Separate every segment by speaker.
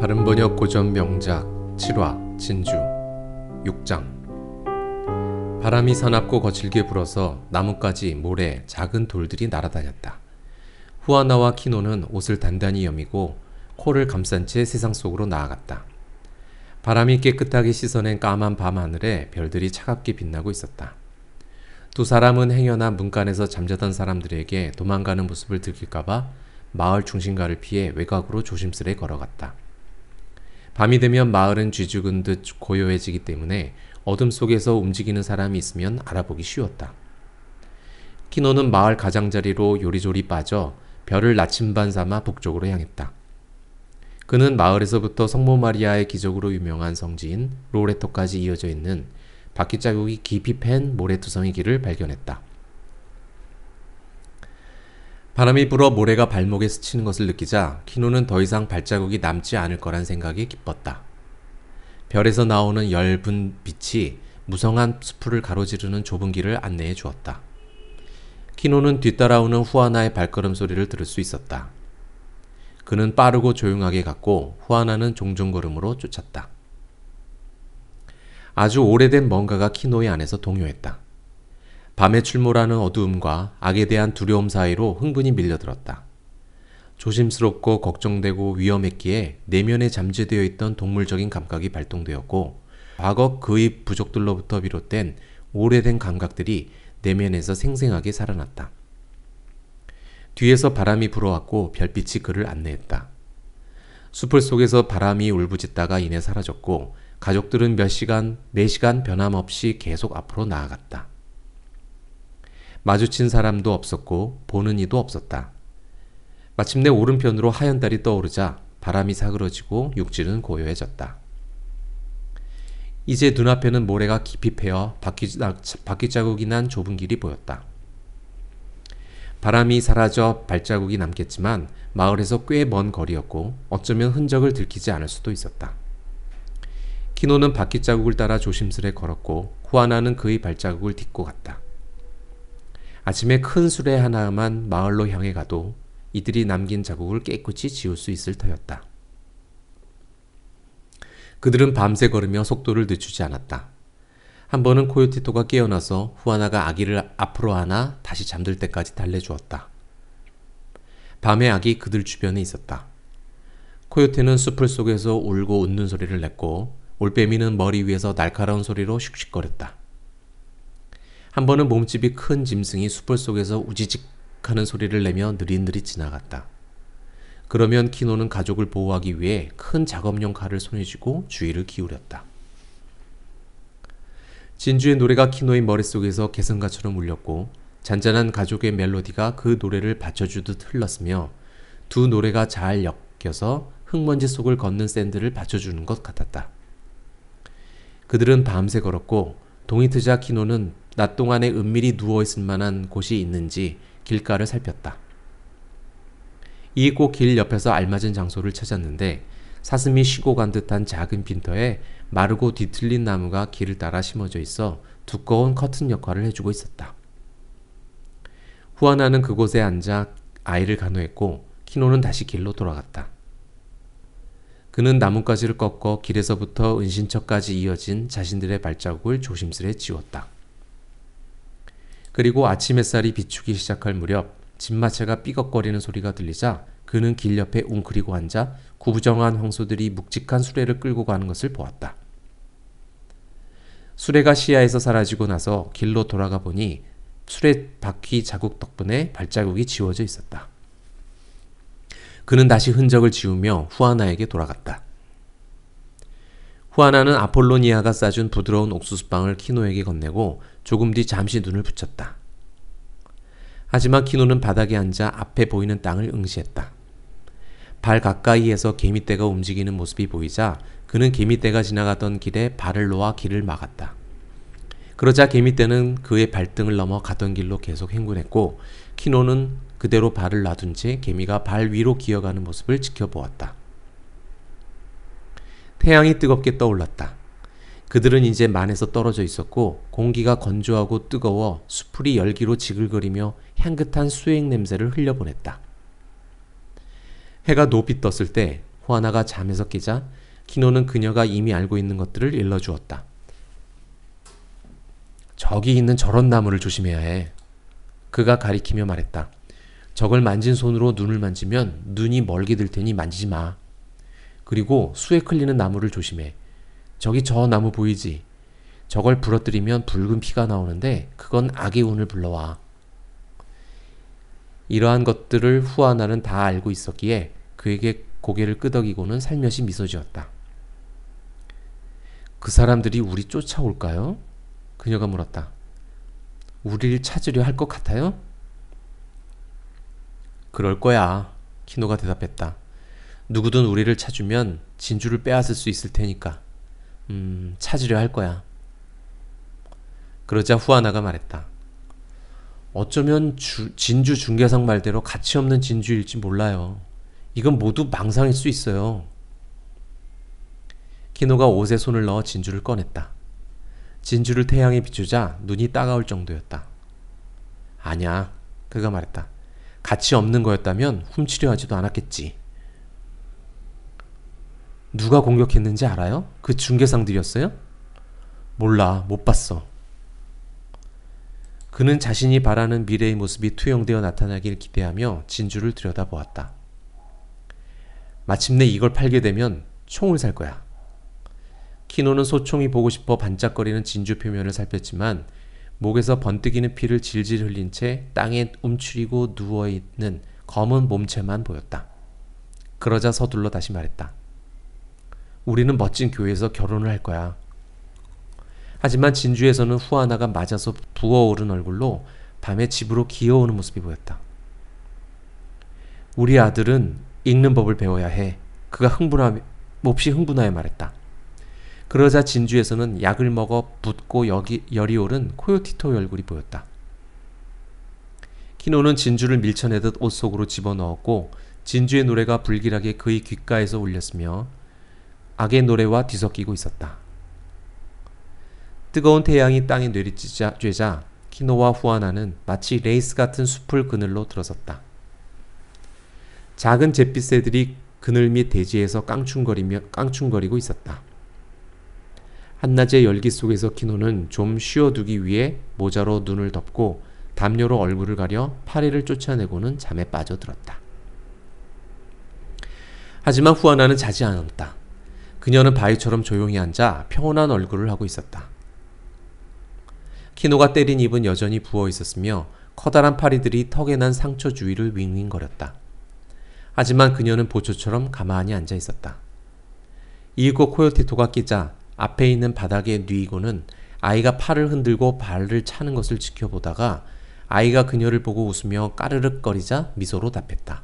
Speaker 1: 발음번역 고전 명작 7화 진주 6장. 바람이 사납고 거칠게 불어서 나뭇가지, 모래, 작은 돌들이 날아다녔다. 후아나와 키노는 옷을 단단히 여미고 코를 감싼 채 세상 속으로 나아갔다. 바람이 깨끗하게 씻어낸 까만 밤하늘에 별들이 차갑게 빛나고 있었다. 두 사람은 행여나 문간에서 잠자던 사람들에게 도망가는 모습을 들킬까봐 마을 중심가를 피해 외곽으로 조심스레 걸어갔다. 밤이 되면 마을은 쥐죽은 듯 고요해지기 때문에 어둠 속에서 움직이는 사람이 있으면 알아보기 쉬웠다. 키노는 마을 가장자리로 요리조리 빠져 별을 나침반 삼아 북쪽으로 향했다. 그는 마을에서부터 성모 마리아의 기적으로 유명한 성지인 로레토까지 이어져 있는 바퀴자국이 깊이 팬 모래투성이 길을 발견했다. 바람이 불어 모래가 발목에 스치는 것을 느끼자 키노는 더 이상 발자국이 남지 않을 거란 생각에 기뻤다. 별에서 나오는 엷은 빛이 무성한 숲을 가로지르는 좁은 길을 안내해 주었다. 키노는 뒤따라오는 후아나의 발걸음 소리를 들을 수 있었다. 그는 빠르고 조용하게 갔고 후아나는 종종 걸음으로 쫓았다. 아주 오래된 뭔가가 키노의 안에서 동요했다. 밤에 출몰하는 어두움과 악에 대한 두려움 사이로 흥분이 밀려들었다. 조심스럽고 걱정되고 위험했기에 내면에 잠재되어 있던 동물적인 감각이 발동되었고 과거 그의 부족들로부터 비롯된 오래된 감각들이 내면에서 생생하게 살아났다. 뒤에서 바람이 불어왔고 별빛이 그를 안내했다. 숲을 속에서 바람이 울부짖다가 이내 사라졌고 가족들은 매 시간 변함없이 계속 앞으로 나아갔다. 마주친 사람도 없었고 보는 이도 없었다. 마침내 오른편으로 하얀 달이 떠오르자 바람이 사그러지고 육지는 고요해졌다. 이제 눈앞에는 모래가 깊이 패어 바퀴자국이 난 좁은 길이 보였다. 바람이 사라져 발자국이 남겠지만 마을에서 꽤 먼 거리였고 어쩌면 흔적을 들키지 않을 수도 있었다. 키노는 바퀴자국을 따라 조심스레 걸었고 후아나는 그의 발자국을 딛고 갔다. 아침에 큰 수레 하나만 마을로 향해 가도 이들이 남긴 자국을 깨끗이 지울 수 있을 터였다. 그들은 밤새 걸으며 속도를 늦추지 않았다. 한 번은 코요테토가 깨어나서 후아나가 아기를 앞으로 안아 다시 잠들 때까지 달래주었다. 밤에 아기 그들 주변에 있었다. 코요테는 숲을 속에서 울고 웃는 소리를 냈고 올빼미는 머리 위에서 날카로운 소리로 슉슉거렸다. 한 번은 몸집이 큰 짐승이 숲을 속에서 우지직 하는 소리를 내며 느릿느릿 지나갔다. 그러면 키노는 가족을 보호하기 위해 큰 작업용 칼을 손에 쥐고 주의를 기울였다. 진주의 노래가 키노의 머릿속에서 개성가처럼 울렸고 잔잔한 가족의 멜로디가 그 노래를 받쳐주듯 흘렀으며 두 노래가 잘 엮여서 흙먼지 속을 걷는 샌들을 받쳐주는 것 같았다. 그들은 밤새 걸었고 동이 트자 키노는 낮 동안에 은밀히 누워있을 만한 곳이 있는지 길가를 살폈다. 이 꼭 길 옆에서 알맞은 장소를 찾았는데 사슴이 쉬고 간 듯한 작은 빈터에 마르고 뒤틀린 나무가 길을 따라 심어져 있어 두꺼운 커튼 역할을 해주고 있었다. 후아나는 그곳에 앉아 아이를 간호했고 키노는 다시 길로 돌아갔다. 그는 나뭇가지를 꺾어 길에서부터 은신처까지 이어진 자신들의 발자국을 조심스레 지웠다. 그리고 아침 햇살이 비추기 시작할 무렵 집마차가 삐걱거리는 소리가 들리자 그는 길 옆에 웅크리고 앉아 구부정한 황소들이 묵직한 수레를 끌고 가는 것을 보았다. 수레가 시야에서 사라지고 나서 길로 돌아가 보니 수레 바퀴 자국 덕분에 발자국이 지워져 있었다. 그는 다시 흔적을 지우며 후아나에게 돌아갔다. 후아나는 아폴로니아가 싸준 부드러운 옥수수빵을 키노에게 건네고 조금 뒤 잠시 눈을 붙였다. 하지만 키노는 바닥에 앉아 앞에 보이는 땅을 응시했다. 발 가까이에서 개미떼가 움직이는 모습이 보이자 그는 개미떼가 지나가던 길에 발을 놓아 길을 막았다. 그러자 개미떼는 그의 발등을 넘어 가던 길로 계속 행군했고 키노는 그대로 발을 놔둔 채 개미가 발 위로 기어가는 모습을 지켜보았다. 태양이 뜨겁게 떠올랐다. 그들은 이제 만에서 떨어져 있었고 공기가 건조하고 뜨거워 수풀이 열기로 지글거리며 향긋한 수액 냄새를 흘려보냈다. 해가 높이 떴을 때 후아나가 잠에서 깨자 키노는 그녀가 이미 알고 있는 것들을 일러주었다. 저기 있는 저런 나무를 조심해야 해. 그가 가리키며 말했다. 저걸 만진 손으로 눈을 만지면 눈이 멀게 들 테니 만지지 마. 그리고 수에 클리는 나무를 조심해. 저기 저 나무 보이지? 저걸 부러뜨리면 붉은 피가 나오는데 그건 악의 운을 불러와. 이러한 것들을 후아나는 다 알고 있었기에 그에게 고개를 끄덕이고는 살며시 미소 지었다. 그 사람들이 우리 쫓아올까요? 그녀가 물었다. 우리를 찾으려 할 것 같아요? 그럴 거야. 키노가 대답했다. 누구든 우리를 찾으면 진주를 빼앗을 수 있을 테니까. 찾으려 할 거야. 그러자 후아나가 말했다. 어쩌면 진주 중개상 말대로 가치 없는 진주일지 몰라요. 이건 모두 망상일 수 있어요. 키노가 옷에 손을 넣어 진주를 꺼냈다. 진주를 태양에 비추자 눈이 따가울 정도였다. 아냐, 그가 말했다. 가치 없는 거였다면 훔치려 하지도 않았겠지. 누가 공격했는지 알아요? 그 중개상들이었어요? 몰라, 못 봤어. 그는 자신이 바라는 미래의 모습이 투영되어 나타나길 기대하며 진주를 들여다보았다. 마침내 이걸 팔게 되면 총을 살 거야. 키노는 소총이 보고 싶어 반짝거리는 진주 표면을 살폈지만 목에서 번뜩이는 피를 질질 흘린 채 땅에 움츠리고 누워있는 검은 몸체만 보였다. 그러자 서둘러 다시 말했다. 우리는 멋진 교회에서 결혼을 할 거야. 하지만 진주에서는 후아나가 맞아서 부어오른 얼굴로 밤에 집으로 기어오는 모습이 보였다. 우리 아들은 읽는 법을 배워야 해. 그가 몹시 흥분하여 말했다. 그러자 진주에서는 약을 먹어 붓고 열이 오른 코요티토 얼굴이 보였다. 키노는 진주를 밀쳐내듯 옷 속으로 집어넣었고 진주의 노래가 불길하게 그의 귓가에서 울렸으며 악의 노래와 뒤섞이고 있었다. 뜨거운 태양이 땅에 내리쬐자 키노와 후아나는 마치 레이스 같은 숲을 그늘로 들어섰다. 작은 잿빛 새들이 그늘 및 대지에서 깡충거리고 있었다. 한낮의 열기 속에서 키노는 좀 쉬어두기 위해 모자로 눈을 덮고 담요로 얼굴을 가려 파리를 쫓아내고는 잠에 빠져들었다. 하지만 후아나는 자지 않았다. 그녀는 바위처럼 조용히 앉아 평온한 얼굴을 하고 있었다. 키노가 때린 입은 여전히 부어 있었으며 커다란 파리들이 턱에 난 상처 주위를 윙윙거렸다. 하지만 그녀는 보초처럼 가만히 앉아 있었다. 이윽고 코요테토가 끼자 앞에 있는 바닥에 뉘이고는 아이가 팔을 흔들고 발을 차는 것을 지켜보다가 아이가 그녀를 보고 웃으며 까르륵거리자 미소로 답했다.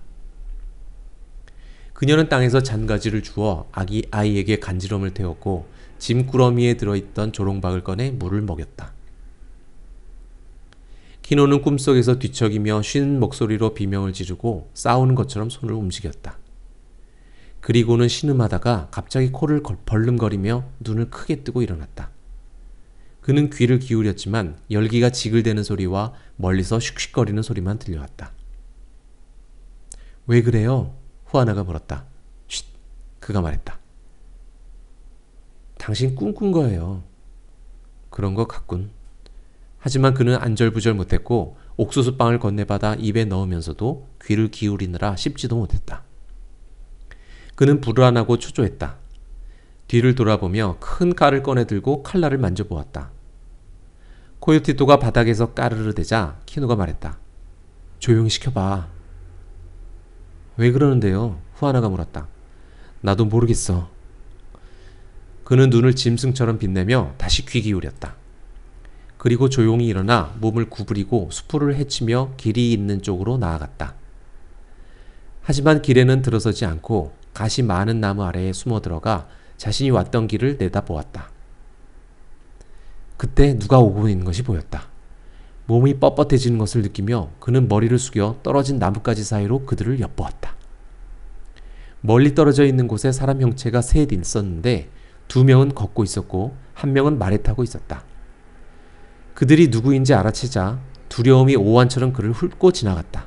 Speaker 1: 그녀는 땅에서 잔가지를 주워 아이에게 간지럼을 태웠고 짐꾸러미에 들어있던 조롱박을 꺼내 물을 먹였다. 키노는 꿈속에서 뒤척이며 쉬는 목소리로 비명을 지르고 싸우는 것처럼 손을 움직였다. 그리고는 신음하다가 갑자기 코를 벌름거리며 눈을 크게 뜨고 일어났다. 그는 귀를 기울였지만 열기가 지글대는 소리와 멀리서 슉슉거리는 소리만 들려왔다. 왜 그래요? 후아나가 물었다. 쉿! 그가 말했다. 당신 꿈꾼 거예요. 그런 것 같군. 하지만 그는 안절부절 못했고 옥수수빵을 건네받아 입에 넣으면서도 귀를 기울이느라 씹지도 못했다. 그는 불안하고 초조했다. 뒤를 돌아보며 큰 칼을 꺼내들고 칼날을 만져보았다. 코요티토가 바닥에서 까르르 대자 키노가 말했다. 조용히 시켜봐. 왜 그러는데요? 후아나가 물었다. 나도 모르겠어. 그는 눈을 짐승처럼 빛내며 다시 귀 기울였다. 그리고 조용히 일어나 몸을 구부리고 수풀을 헤치며 길이 있는 쪽으로 나아갔다. 하지만 길에는 들어서지 않고 가시 많은 나무 아래에 숨어 들어가 자신이 왔던 길을 내다보았다. 그때 누가 오고 있는 것이 보였다. 몸이 뻣뻣해지는 것을 느끼며 그는 머리를 숙여 떨어진 나뭇가지 사이로 그들을 엿보았다. 멀리 떨어져 있는 곳에 사람 형체가 셋 있었는데 2명은 걷고 있었고 1명은 말에 타고 있었다. 그들이 누구인지 알아채자 두려움이 오한처럼 그를 훑고 지나갔다.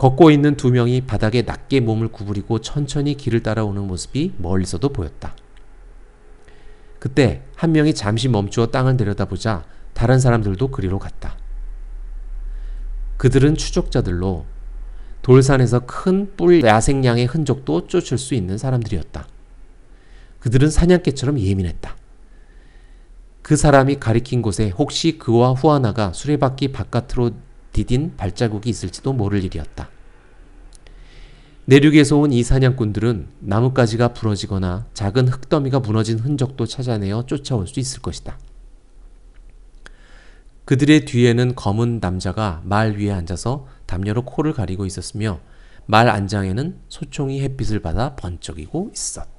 Speaker 1: 걷고 있는 두 명이 바닥에 낮게 몸을 구부리고 천천히 길을 따라오는 모습이 멀리서도 보였다. 그때 한 명이 잠시 멈추어 땅을 내려다보자 다른 사람들도 그리로 갔다. 그들은 추적자들로 돌산에서 큰 뿔 야생양의 흔적도 쫓을 수 있는 사람들이었다. 그들은 사냥개처럼 예민했다. 그 사람이 가리킨 곳에 혹시 그와 후아나가 수레바퀴 바깥으로 디딘 발자국이 있을지도 모를 일이었다. 내륙에서 온 이 사냥꾼들은 나뭇가지가 부러지거나 작은 흙더미가 무너진 흔적도 찾아내어 쫓아올 수 있을 것이다. 그들의 뒤에는 검은 남자가 말 위에 앉아서 담요로 코를 가리고 있었으며 말 안장에는 소총이 햇빛을 받아 번쩍이고 있었다.